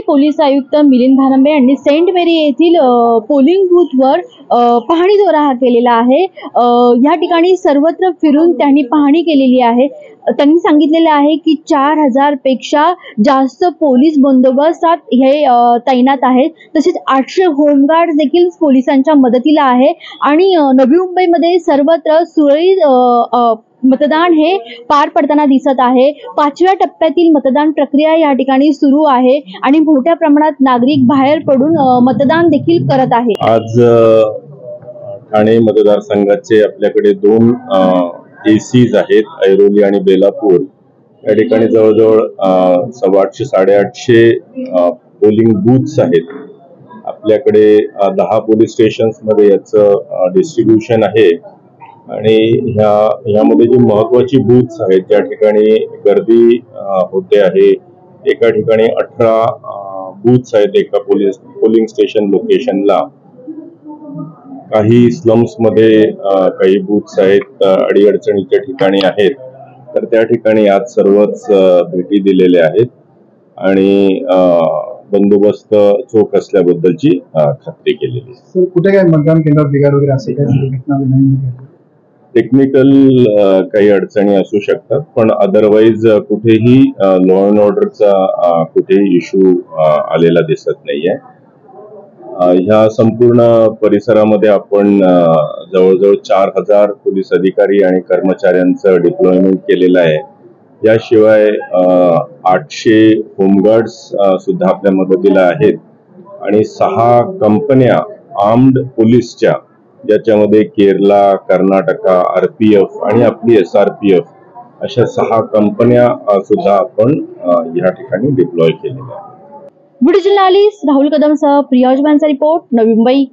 Police आयुक्त मिलिंद भानंबे यांनी Saint मेरी येथील पोलिंग बूथवर पाहणी दौरा हा केलेला आहे। या ठिकाणी सर्वत्र फिरून त्यांनी पाहणी केलेली आहे। त्यांनी सांगितलेले आहे की 4000 पेक्षा जास्त पोलीस बंदोबस्तात हे तैनात आहेत। तसेच 800 होमगार्ड देखील पोलिसांच्या मदतीला आहे आणि नवी मुंबईमध्ये सर्वत्र सुरळीत मतदान हे पार पडताना दिसत आहे। 5व्या टप्प्यातील मतदान प्रक्रिया या ठिकाणी सुरू आहे आणि मोठ्या प्रमाणात नागरिक बाहेर पडून मतदान देखील करत आहे। आज ठाणे मतदारसंघाचे आपल्याकडे 2 एसीज आहेत, ऐरोली आणि बेलापूर। या ठिकाणी जवळजवळ 850-850 पोलिंग बूथ्स आहेत। आपल्याकडे 10 पोलीस स्टेशन्स मध्ये याचं डिस्ट्रीब्युशन आहे आणि ह्यामध्ये जी महत्वाची बूथ्स आहेत त्या ठिकाणी गर्दी होते आहे। एका ठिकाणी 18 बूथ्स आहेत एका पोलिंग स्टेशन लोकेशनला। काही स्लम्स मध्ये काही बूथ्स आहेत, अडीअडचणीच्या ठिकाणी आहेत, तर त्या ठिकाणी आज सर्वच भेटी दिलेल्या आहेत आणि बंदोबस्त चोख असल्याबद्दलची खात्री केलेली आहे। सर, कुठे काय मतदान केंद्रात बिघाड वगैरे असे काही घटना नाही? टेक्निकल काही अडचणी असू शकतात, पण अदरवाईज कुठेही लॉ अँड ऑर्डरचा कुठेही इश्यू आलेला दिसत नाहीये। ह्या संपूर्ण परिसरामध्ये आपण जवळजवळ 4000 पोलीस अधिकारी आणि कर्मचाऱ्यांचं डिप्लॉयमेंट केलेलं आहे। याशिवाय 800 होमगार्ड्स सुद्धा आपल्या मदतीला आहेत आणि 6 कंपन्या आर्म्ड पोलीसच्या, ज्याच्यामध्ये केरला, कर्नाटका, RPF आणि आपली SRPF अशा 6 कंपन्या सुद्धा आपण या ठिकाणी डिप्लॉय केलेल्या आहेत। व्हिडिओ जर्नलिस्ट राहुल कदमसह प्रिया जमानचा रिपोर्ट, नवी मुंबई।